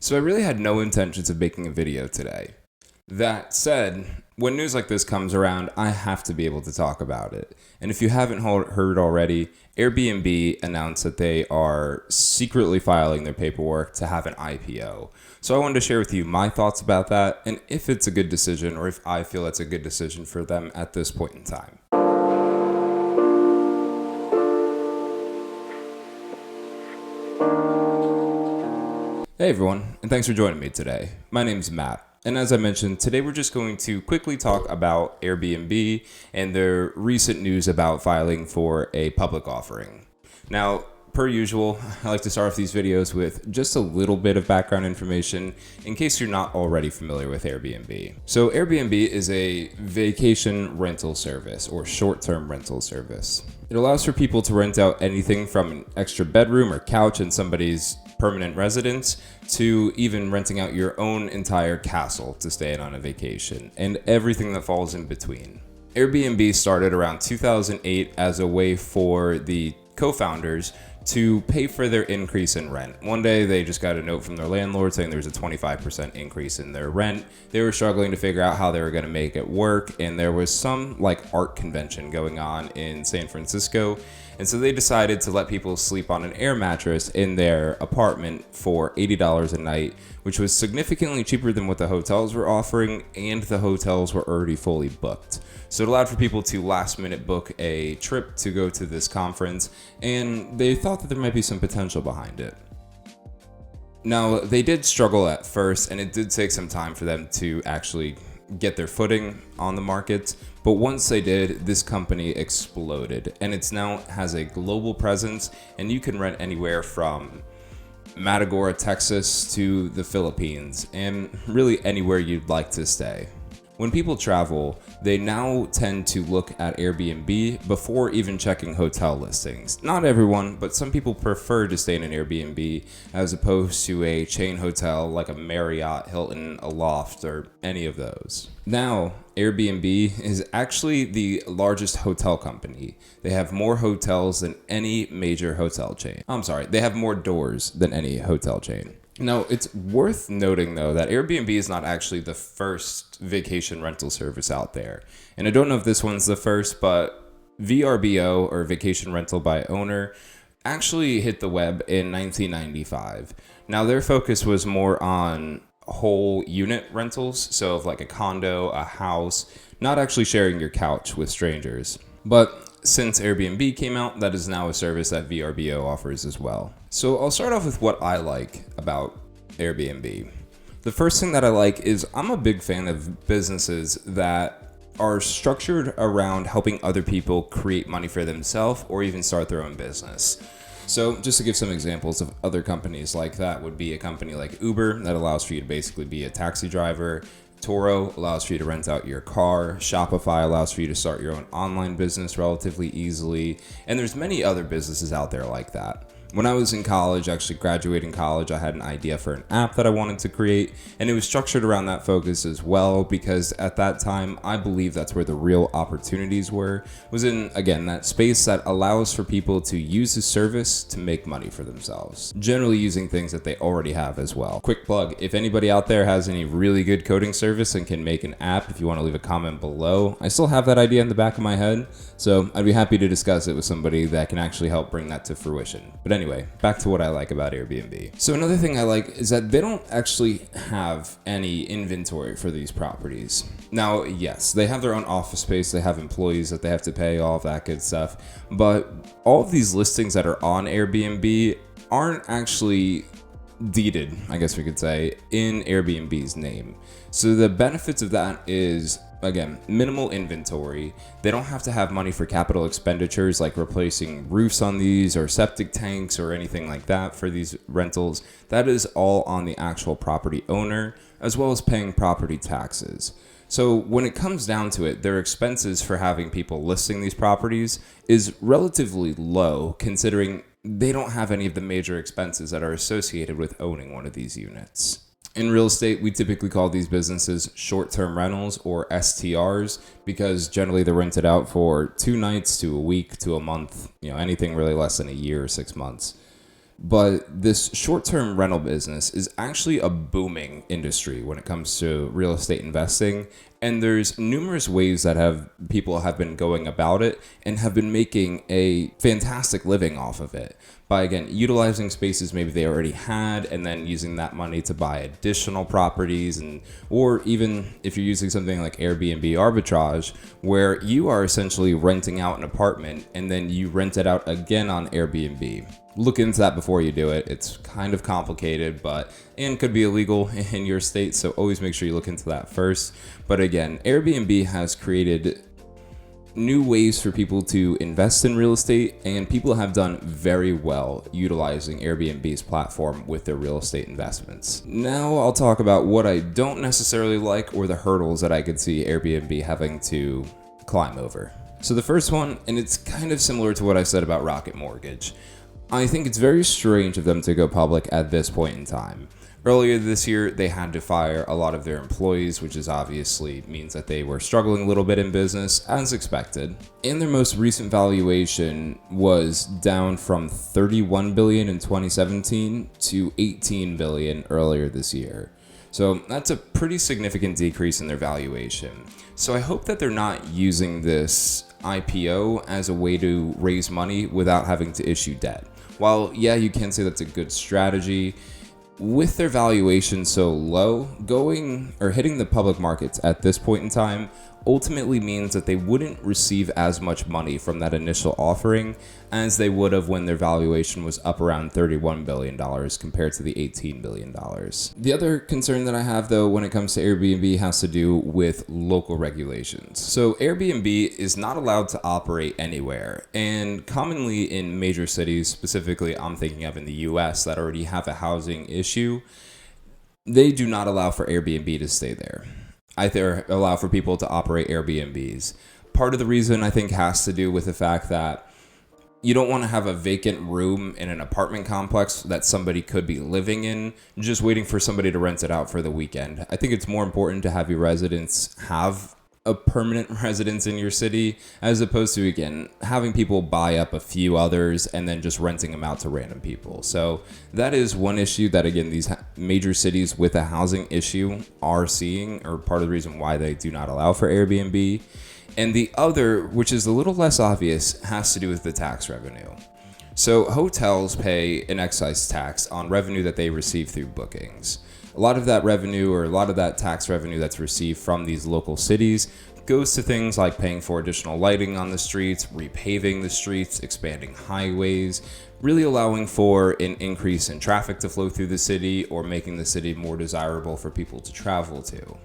So I really had no intentions of making a video today. That said, when news like this comes around, I have to be able to talk about it. And if you haven't heard already, Airbnb announced that they are secretly filing their paperwork to have an IPO. So I wanted to share with you my thoughts about that and if it's a good decision or if I feel it's a good decision for them at this point in time. Hey everyone, and thanks for joining me today. My name's Matt, and as I mentioned, today we're just going to quickly talk about Airbnb and their recent news about filing for a public offering. Now, per usual, I like to start off these videos with just a little bit of background information in case you're not already familiar with Airbnb. So Airbnb is a vacation rental service or short-term rental service. It allows for people to rent out anything from an extra bedroom or couch in somebody's permanent residence to even renting out your own entire castle to stay in on a vacation and everything that falls in between. Airbnb started around 2008 as a way for the co-founders to pay for their increase in rent. One day they just got a note from their landlord saying there was a 25% increase in their rent. They were struggling to figure out how they were going to make it work, and there was some art convention going on in San Francisco. And so they decided to let people sleep on an air mattress in their apartment for $80 a night, which was significantly cheaper than what the hotels were offering, and the hotels were already fully booked. So it allowed for people to last minute book a trip to go to this conference, and they thought that there might be some potential behind it. Now, they did struggle at first, and it did take some time for them to actually get their footing on the market. But once they did, this company exploded, and it's now has a global presence, and you can rent anywhere from Matagorda, Texas to the Philippines, and really anywhere you'd like to stay. When people travel, they now tend to look at Airbnb before even checking hotel listings. Not everyone, but some people prefer to stay in an Airbnb as opposed to a chain hotel like a Marriott, Hilton, a Loft, or any of those. Now, Airbnb is actually the largest hotel company. They have more hotels than any major hotel chain. They have more doors than any hotel chain. Now, it's worth noting, though, that Airbnb is not actually the first vacation rental service out there. And I don't know if this one's the first, but VRBO, or Vacation Rental by Owner, actually hit the web in 1995. Now, their focus was more on whole unit rentals, so of like a condo, a house, not actually sharing your couch with strangers. But since Airbnb came out, that is now a service that VRBO offers as well. So I'll start off with what I like about Airbnb. The first thing that I like is I'm a big fan of businesses that are structured around helping other people create money for themselves or even start their own business. So just to give some examples of other companies like that would be a company like Uber that allows for you to basically be a taxi driver. Turo allows for you to rent out your car. Shopify allows for you to start your own online business relatively easily. And there's many other businesses out there like that. When I was in college, actually graduating college, I had an idea for an app that I wanted to create, and it was structured around that focus as well, because at that time, I believe that's where the real opportunities was in, again, that space that allows for people to use the service to make money for themselves, generally using things that they already have as well. Quick plug, if anybody out there has any really good coding service and can make an app, if you want to leave a comment below, I still have that idea in the back of my head, so I'd be happy to discuss it with somebody that can actually help bring that to fruition. But anyway, back to what I like about Airbnb. So another thing I like is that they don't actually have any inventory for these properties. Now, yes, they have their own office space, they have employees that they have to pay, all of that good stuff, but all of these listings that are on Airbnb aren't actually deeded, I guess we could say, in Airbnb's name. So the benefits of that is, again, minimal inventory. They don't have to have money for capital expenditures like replacing roofs on these or septic tanks or anything like that for these rentals. That is all on the actual property owner, as well as paying property taxes. So when it comes down to it, their expenses for having people listing these properties is relatively low, considering they don't have any of the major expenses that are associated with owning one of these units. In real estate, we typically call these businesses short-term rentals or STRs because generally they're rented out for 2 nights to a week to a month, anything really less than a year or 6 months. But this short-term rental business is actually a booming industry when it comes to real estate investing. And there's numerous ways that people have been going about it and have been making a fantastic living off of it by, again, utilizing spaces maybe they already had and then using that money to buy additional properties, and or even if you're using something like Airbnb arbitrage, where you are essentially renting out an apartment and then you rent it out again on Airbnb. Look into that before you do it. It's kind of complicated, and could be illegal in your state, so always make sure you look into that first. But again, Airbnb has created new ways for people to invest in real estate, and people have done very well utilizing Airbnb's platform with their real estate investments. Now I'll talk about what I don't necessarily like, or the hurdles that I could see Airbnb having to climb over. So the first one, and it's kind of similar to what I said about Rocket Mortgage, I think it's very strange of them to go public at this point in time. Earlier this year, they had to fire a lot of their employees, which is obviously means that they were struggling a little bit in business, as expected. And their most recent valuation was down from $31 billion in 2017 to $18 billion earlier this year. So that's a pretty significant decrease in their valuation. So I hope that they're not using this IPO as a way to raise money without having to issue debt. While, yeah, you can say that's a good strategy, with their valuation so low, going or hitting the public markets at this point in time ultimately means that they wouldn't receive as much money from that initial offering as they would have when their valuation was up around $31 billion compared to the $18 billion. The other concern that I have, though, when it comes to Airbnb has to do with local regulations. So Airbnb is not allowed to operate anywhere, and commonly in major cities, specifically I'm thinking of in the US that already have a housing issue, they do not allow for Airbnb to stay there. Either allow for people to operate Airbnbs. Part of the reason I think has to do with the fact that you don't want to have a vacant room in an apartment complex that somebody could be living in, just waiting for somebody to rent it out for the weekend. I think it's more important to have your residents have a permanent residence in your city, as opposed to, again, having people buy up a few others and then just renting them out to random people. So that is one issue that, again, these major cities with a housing issue are seeing, or part of the reason why they do not allow for Airbnb. And the other, which is a little less obvious, has to do with the tax revenue. So hotels pay an excise tax on revenue that they receive through bookings. A lot of that revenue, or a lot of that tax revenue that's received from these local cities, goes to things like paying for additional lighting on the streets, repaving the streets, expanding highways, really allowing for an increase in traffic to flow through the city, or making the city more desirable for people to travel to.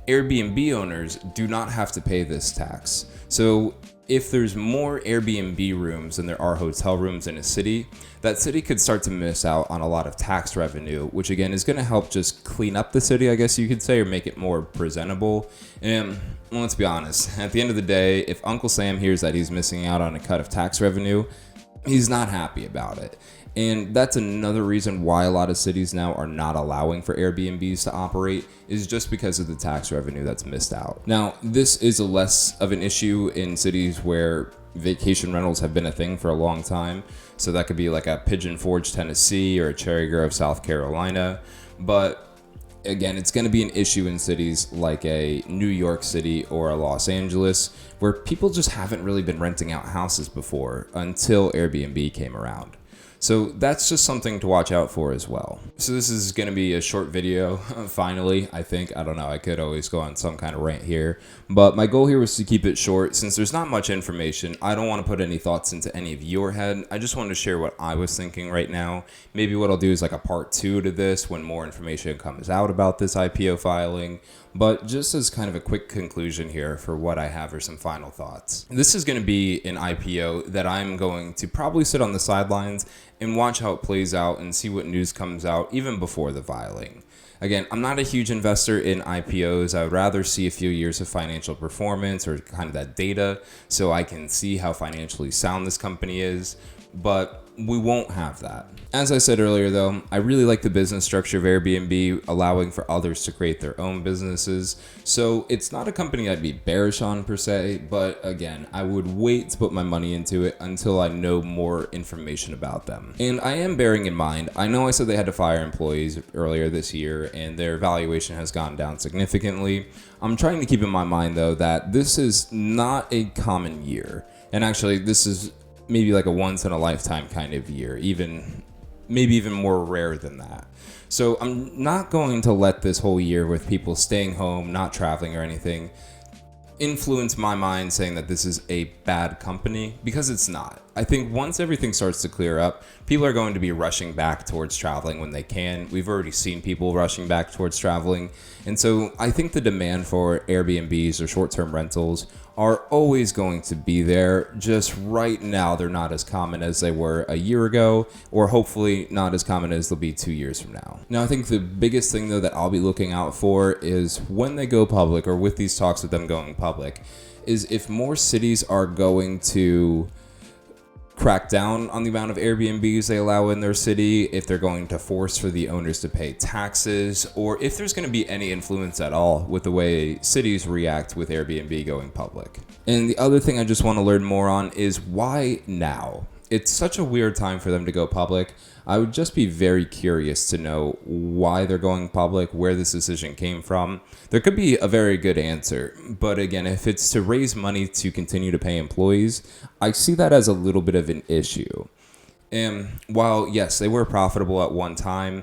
Airbnb owners do not have to pay this tax. So if there's more Airbnb rooms than there are hotel rooms in a city, that city could start to miss out on a lot of tax revenue, which again is going to help just clean up the city, I guess you could say, or make it more presentable. And well, let's be honest, at the end of the day, if Uncle Sam hears that he's missing out on a cut of tax revenue, he's not happy about it. And that's another reason why a lot of cities now are not allowing for Airbnbs to operate, is just because of the tax revenue that's missed out. Now, this is a less of an issue in cities where vacation rentals have been a thing for a long time. So that could be like a Pigeon Forge, Tennessee, or a Cherry Grove, South Carolina. But again, it's going to be an issue in cities like a New York City or a Los Angeles, where people just haven't really been renting out houses before until Airbnb came around. So that's just something to watch out for as well. So this is going to be a short video, finally, I think. I don't know, I could always go on some kind of rant here. But my goal here was to keep it short. Since there's not much information, I don't want to put any thoughts into any of your head. I just wanted to share what I was thinking right now. Maybe what I'll do is like a part 2 to this when more information comes out about this IPO filing. But just as kind of a quick conclusion here for what I have are some final thoughts. This is going to be an IPO that I'm going to probably sit on the sidelines and watch how it plays out and see what news comes out even before the filing. Again, I'm not a huge investor in IPOs. I would rather see a few years of financial performance or kind of that data so I can see how financially sound this company is. But we won't have that. As I said earlier, though, I really like the business structure of Airbnb, allowing for others to create their own businesses. So it's not a company I'd be bearish on per se, but again, I would wait to put my money into it until I know more information about them. And I am bearing in mind, I know I said they had to fire employees earlier this year and their valuation has gone down significantly. I'm trying to keep in my mind, though, that this is not a common year. And actually, this is maybe like a once in a lifetime kind of year, maybe even more rare than that. So I'm not going to let this whole year with people staying home, not traveling or anything, influence my mind saying that this is a bad company, because it's not. I think once everything starts to clear up, people are going to be rushing back towards traveling when they can. We've already seen people rushing back towards traveling. And so I think the demand for Airbnbs or short-term rentals are always going to be there. Just right now, they're not as common as they were a year ago, or hopefully not as common as they'll be 2 years from now. Now, I think the biggest thing, though, that I'll be looking out for is when they go public, or with these talks with them going public, is if more cities are going to crack down on the amount of Airbnbs they allow in their city, if they're going to force for the owners to pay taxes, or if there's going to be any influence at all with the way cities react with Airbnb going public. And the other thing I just want to learn more on is why now? It's such a weird time for them to go public. I would just be very curious to know why they're going public, where this decision came from. There could be a very good answer, but again, if it's to raise money to continue to pay employees, I see that as a little bit of an issue. And while, yes, they were profitable at one time,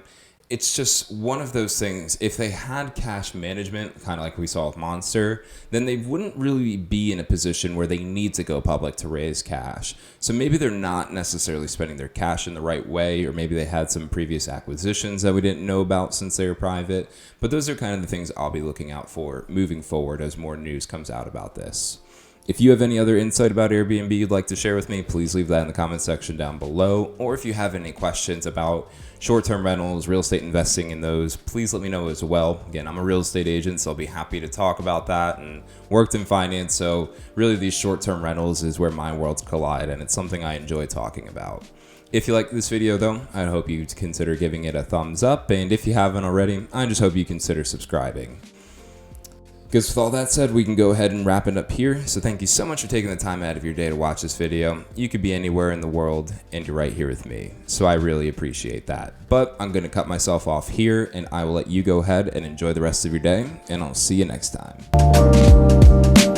it's just one of those things. If they had cash management, kind of like we saw with Monster, then they wouldn't really be in a position where they need to go public to raise cash. So maybe they're not necessarily spending their cash in the right way, or maybe they had some previous acquisitions that we didn't know about since they were private. But those are kind of the things I'll be looking out for moving forward as more news comes out about this. If you have any other insight about Airbnb you'd like to share with me, please leave that in the comment section down below. Or if you have any questions about short-term rentals, real estate investing in those, please let me know as well. Again, I'm a real estate agent, so I'll be happy to talk about that, and worked in finance. So really these short-term rentals is where my worlds collide, and it's something I enjoy talking about. If you like this video, though, I hope you consider giving it a thumbs up. And if you haven't already, I just hope you consider subscribing. Because with all that said, we can go ahead and wrap it up here. So thank you so much for taking the time out of your day to watch this video. You could be anywhere in the world and you're right here with me. So I really appreciate that. But I'm going to cut myself off here, and I will let you go ahead and enjoy the rest of your day, and I'll see you next time.